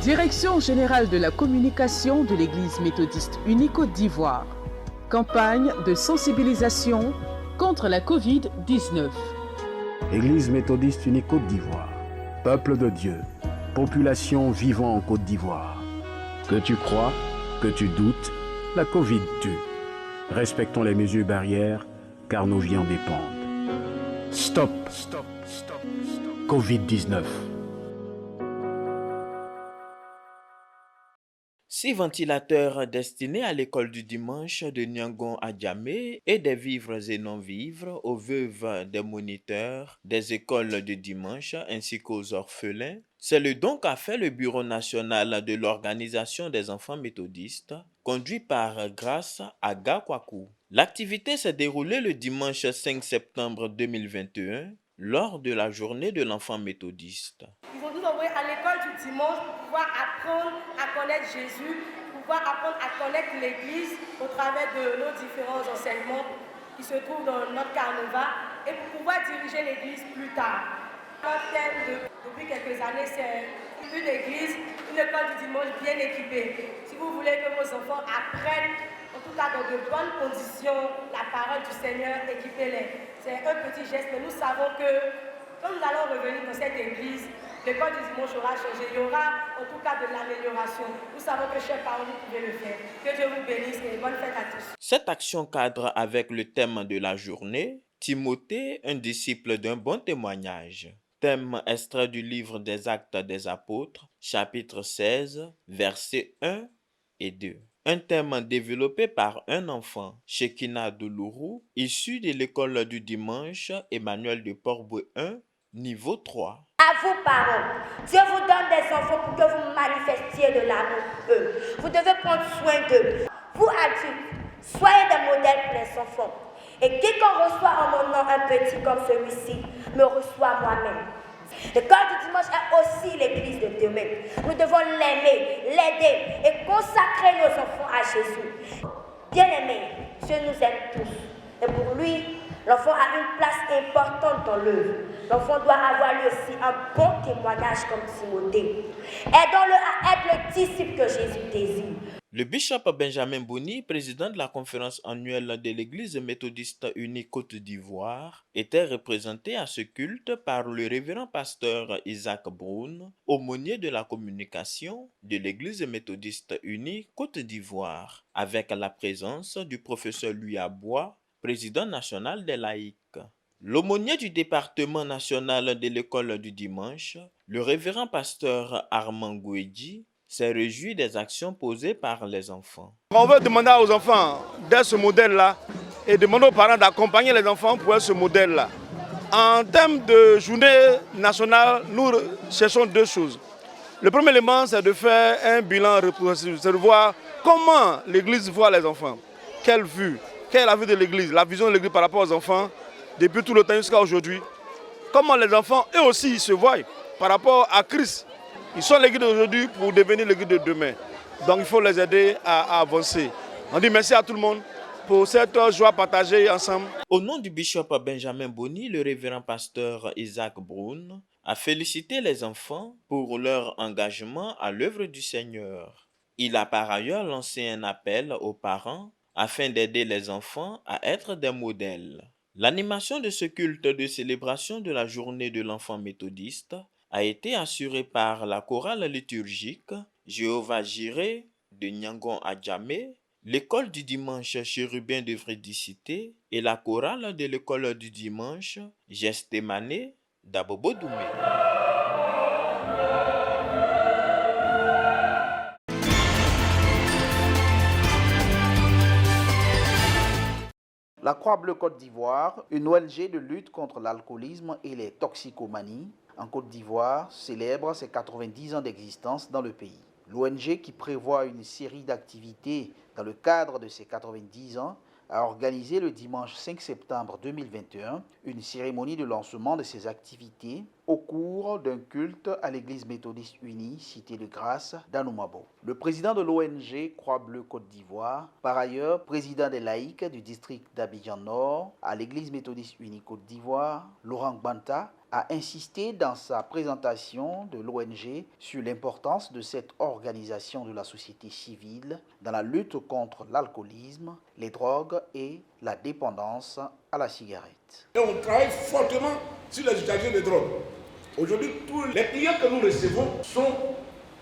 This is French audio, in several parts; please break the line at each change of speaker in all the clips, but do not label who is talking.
Direction générale de la communication de l'Église méthodiste unie Côte d'Ivoire. Campagne de sensibilisation contre la Covid-19.
Église méthodiste unie Côte d'Ivoire. Peuple de Dieu, population vivant en Côte d'Ivoire. Que tu crois, que tu doutes, la Covid tue. Respectons les mesures barrières, car nos vies en dépendent. Stop, Covid-19.
6 ventilateurs destinés à l'école du dimanche de Nyangon à Djamé et des vivres et non-vivres aux veuves des moniteurs des écoles de dimanche ainsi qu'aux orphelins. C'est le don qu'a fait le Bureau national de l'organisation des enfants méthodistes, conduit par Grâce Aga Kwaku. L'activité s'est déroulée le dimanche 5 septembre 2021 lors de la journée de l'enfant méthodiste.
Ils vont nous envoyer à l'école du dimanche pour pouvoir apprendre à connaître Jésus, pour pouvoir apprendre à connaître l'Église au travers de nos différents enseignements qui se trouvent dans notre carnaval et pour pouvoir diriger l'Église plus tard. Notre thème depuis quelques années, c'est une église, une école du dimanche bien équipée. Si vous voulez que vos enfants apprennent, en tout cas dans de bonnes conditions, la parole du Seigneur, équipez-les. C'est un petit geste, mais nous savons que quand nous allons revenir dans cette église, l'école du dimanche aura changé. Il y aura en tout cas de l'amélioration. Nous savons que, chers parents, vous pouvez le faire. Que Dieu vous bénisse et bonne fête à tous.
Cette action cadre avec le thème de la journée, Timothée, un disciple d'un bon témoignage. Thème extrait du livre des Actes des Apôtres, chapitre 16, versets 1 et 2. Un thème développé par un enfant, Shekina Doulourou, issu de l'école du dimanche Emmanuel de Port-Boué 1, niveau 3.
À vous, parents, Dieu vous donne des enfants pour que vous manifestiez de l'amour pour eux. Vous devez prendre soin d'eux. Vous, adultes, soyez des modèles pour les enfants. Et quiconque reçoit en mon nom un petit comme celui-ci, me reçoit moi-même. L'école du dimanche est aussi l'église de demain. Nous devons l'aimer, l'aider et consacrer nos enfants à Jésus. Bien-aimés, Dieu nous aime tous. Et pour lui, l'enfant a une place importante dans l'œuvre. L'enfant doit avoir lui aussi un bon témoignage comme Timothée. Aidons-le à être le disciple que Jésus désire.
Le bishop Benjamin Boni, président de la conférence annuelle de l'Église méthodiste unie Côte d'Ivoire, était représenté à ce culte par le révérend pasteur Isaac Brown, aumônier de la communication de l'Église méthodiste unie Côte d'Ivoire, avec la présence du professeur Louis Abois, président national des laïcs. L'aumônier du département national de l'école du dimanche, le révérend pasteur Armand Gouedji, s'est réjoui des actions posées par les enfants.
On veut demander aux enfants d'être ce modèle-là et demander aux parents d'accompagner les enfants pour être ce modèle-là. En termes de journée nationale, nous cherchons deux choses. Le premier élément, c'est de faire un bilan représentatif, c'est de voir comment l'Église voit les enfants. Quelle vue, quelle est la vue de l'Église, la vision de l'Église par rapport aux enfants, depuis tout le temps jusqu'à aujourd'hui. Comment les enfants, eux aussi, se voient par rapport à Christ. Ils sont l'Église d'aujourd'hui pour devenir l'Église de demain. Donc il faut les aider à avancer. On dit merci à tout le monde pour cette joie partagée ensemble.
Au nom du bishop Benjamin Boni, le révérend pasteur Isaac Brown a félicité les enfants pour leur engagement à l'œuvre du Seigneur. Il a par ailleurs lancé un appel aux parents afin d'aider les enfants à être des modèles. L'animation de ce culte de célébration de la journée de l'enfant méthodiste a été assurée par la chorale liturgique Jéhovah Jireh de Nyangon à Djamé, l'école du dimanche Chérubin de Vrédicité et la chorale de l'école du dimanche Gestémané d'Abobo Doumé.
La Croix-Bleue Côte d'Ivoire, une ONG de lutte contre l'alcoolisme et les toxicomanies, en Côte d'Ivoire, célèbre ses 90 ans d'existence dans le pays. L'ONG, qui prévoit une série d'activités dans le cadre de ses 90 ans, a organisé le dimanche 5 septembre 2021 une cérémonie de lancement de ses activités au cours d'un culte à l'église méthodiste unie Cité de Grâce d'Anoumabo. Le président de l'ONG Croix-Bleue Côte d'Ivoire, par ailleurs président des laïcs du district d'Abidjan Nord à l'église méthodiste unie Côte d'Ivoire, Laurent Gbanta, a insisté dans sa présentation de l'ONG sur l'importance de cette organisation de la société civile dans la lutte contre l'alcoolisme, les drogues et la dépendance à la cigarette.
Et on travaille fortement sur les usagers de drogue. Aujourd'hui, tous les clients que nous recevons sont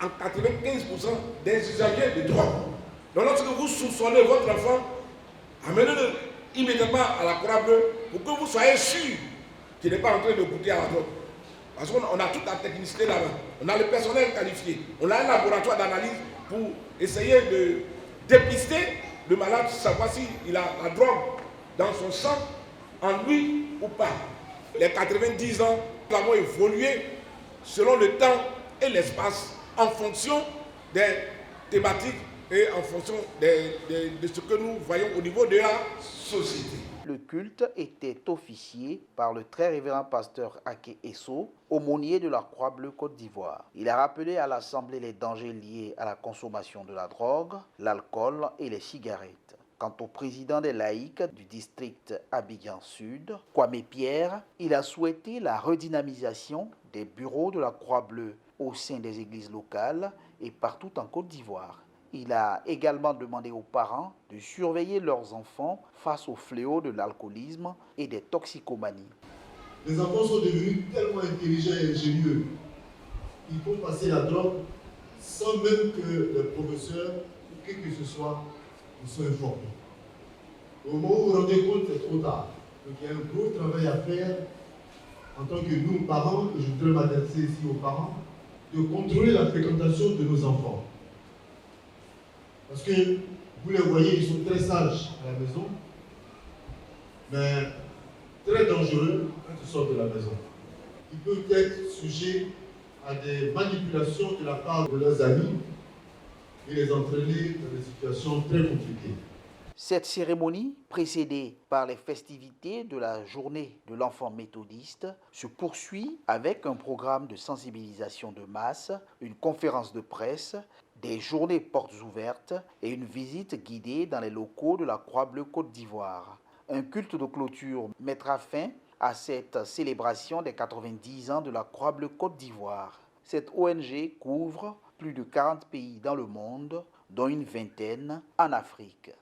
en 95% des usagers de drogue. Donc lorsque vous soupçonnez votre enfant, amenez-le immédiatement à la Croix-Bleue pour que vous soyez sûr qu'il n'est pas en train de goûter à la drogue. Parce qu'on a toute la technicité là-bas. On a le personnel qualifié. On a un laboratoire d'analyse pour essayer de dépister le malade, savoir s'il a la drogue dans son sang, en lui ou pas. Les 90 ans, nous avons évolué selon le temps et l'espace en fonction des thématiques et en fonction de ce que nous voyons au niveau de la société.
Le culte était officié par le très révérend pasteur Aké Esso, aumônier de la Croix-Bleue Côte d'Ivoire. Il a rappelé à l'Assemblée les dangers liés à la consommation de la drogue, l'alcool et les cigarettes. Quant au président des laïcs du district Abidjan Sud, Kwame Pierre, il a souhaité la redynamisation des bureaux de la Croix-Bleue au sein des églises locales et partout en Côte d'Ivoire. Il a également demandé aux parents de surveiller leurs enfants face au fléau de l'alcoolisme et des toxicomanies.
Les enfants sont devenus tellement intelligents et ingénieux. Ils font passer la drogue sans même que les professeurs ou qui que ce soit ne soient informés. Au moment où vous vous rendez compte, c'est trop tard. Donc il y a un gros travail à faire en tant que nous, parents, et je voudrais m'adresser ici aux parents, de contrôler la fréquentation de nos enfants. Parce que vous les voyez, ils sont très sages à la maison, mais très dangereux quand ils sortent de la maison. Ils peuvent être sujets à des manipulations de la part de leurs amis et les entraîner dans des situations très compliquées.
Cette cérémonie, précédée par les festivités de la journée de l'enfant méthodiste, se poursuit avec un programme de sensibilisation de masse, une conférence de presse, des journées portes ouvertes et une visite guidée dans les locaux de la Croix-Bleue Côte d'Ivoire. Un culte de clôture mettra fin à cette célébration des 90 ans de la Croix-Bleue Côte d'Ivoire. Cette ONG couvre plus de 40 pays dans le monde, dont une vingtaine en Afrique.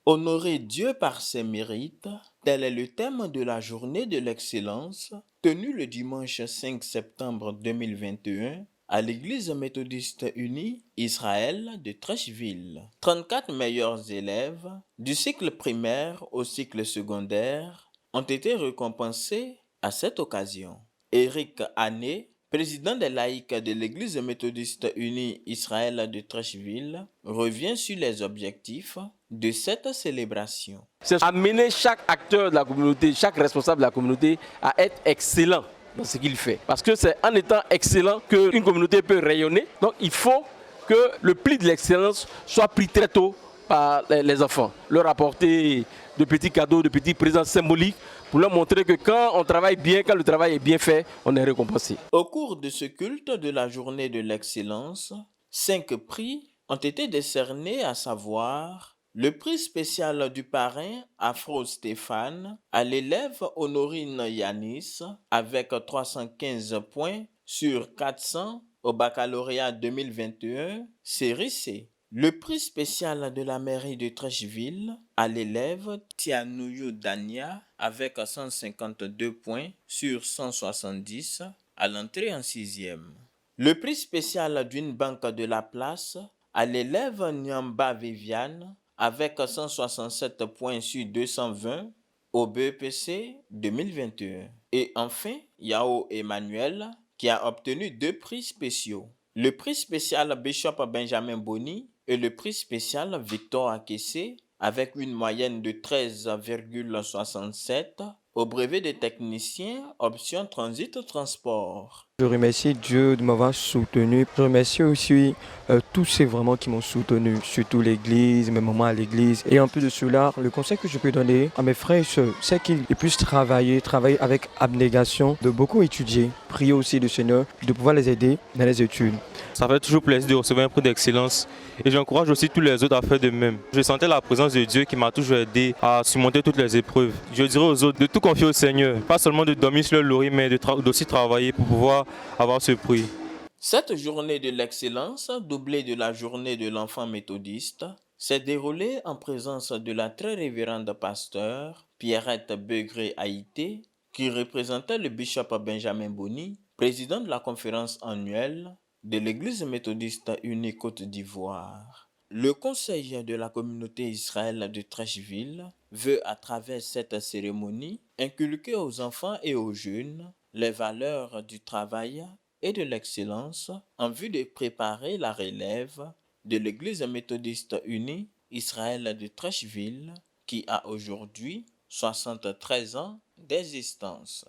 Honorer Dieu par ses mérites, tel est le thème de la journée de l'excellence tenue le dimanche 5 septembre 2021 à l'Église méthodiste unie Israël de Trècheville. 34 meilleurs élèves du cycle primaire au cycle secondaire ont été récompensés à cette occasion. Éric Ané, président des laïcs de l'Église méthodiste unie Israël de Trècheville, revient sur les objectifs de cette célébration.
C'est amener chaque acteur de la communauté, chaque responsable de la communauté à être excellent dans ce qu'il fait. Parce que c'est en étant excellent qu'une communauté peut rayonner. Donc il faut que le pli de l'excellence soit pris très tôt par les enfants. Leur apporter de petits cadeaux, de petits présents symboliques pour leur montrer que quand on travaille bien, quand le travail est bien fait, on est récompensé.
Au cours de ce culte de la journée de l'excellence, 5 prix ont été décernés, à savoir le prix spécial du parrain Afro Stéphane à l'élève Honorine Yanis avec 315 points sur 400 au baccalauréat 2021, série C. Le prix spécial de la mairie de Trècheville à l'élève Tianouyou Dania avec 152 points sur 170 à l'entrée en 6e. Le prix spécial d'une banque de la place à l'élève Nyamba Viviane avec 167 points sur 220 au BEPC 2021. Et enfin, Yao Emmanuel qui a obtenu 2 prix spéciaux. Le prix spécial Bishop Benjamin Boni et le prix spécial Victor Akessé avec une moyenne de 13,67 au brevet des techniciens option transit transport.
Je remercie Dieu de m'avoir soutenu. Je remercie aussi tous ceux vraiment qui m'ont soutenu, surtout l'église, mes mamans à l'église. Et en plus de cela, le conseil que je peux donner à mes frères et sœurs, c'est qu'ils puissent travailler avec abnégation, de beaucoup étudier, prier aussi le Seigneur, de pouvoir les aider dans les études.
Ça fait toujours plaisir de recevoir un prix d'excellence et j'encourage aussi tous les autres à faire de même. Je sentais la présence de Dieu qui m'a toujours aidé à surmonter toutes les épreuves. Je dirais aux autres de tout confier au Seigneur, pas seulement de dormir sur le laurier, mais d'aussi travailler pour pouvoir avoir ce prix.
Cette journée de l'excellence, doublée de la journée de l'enfant méthodiste, s'est déroulée en présence de la très révérende pasteur Pierrette Begré-Haïté, qui représentait le bishop Benjamin Boni, président de la conférence annuelle de l'Église méthodiste unie Côte d'Ivoire. Le conseil de la communauté Israël de Trècheville veut, à travers cette cérémonie, inculquer aux enfants et aux jeunes les valeurs du travail et de l'excellence en vue de préparer la relève de l'Église méthodiste unie Israël de Trècheville qui a aujourd'hui 73 ans d'existence.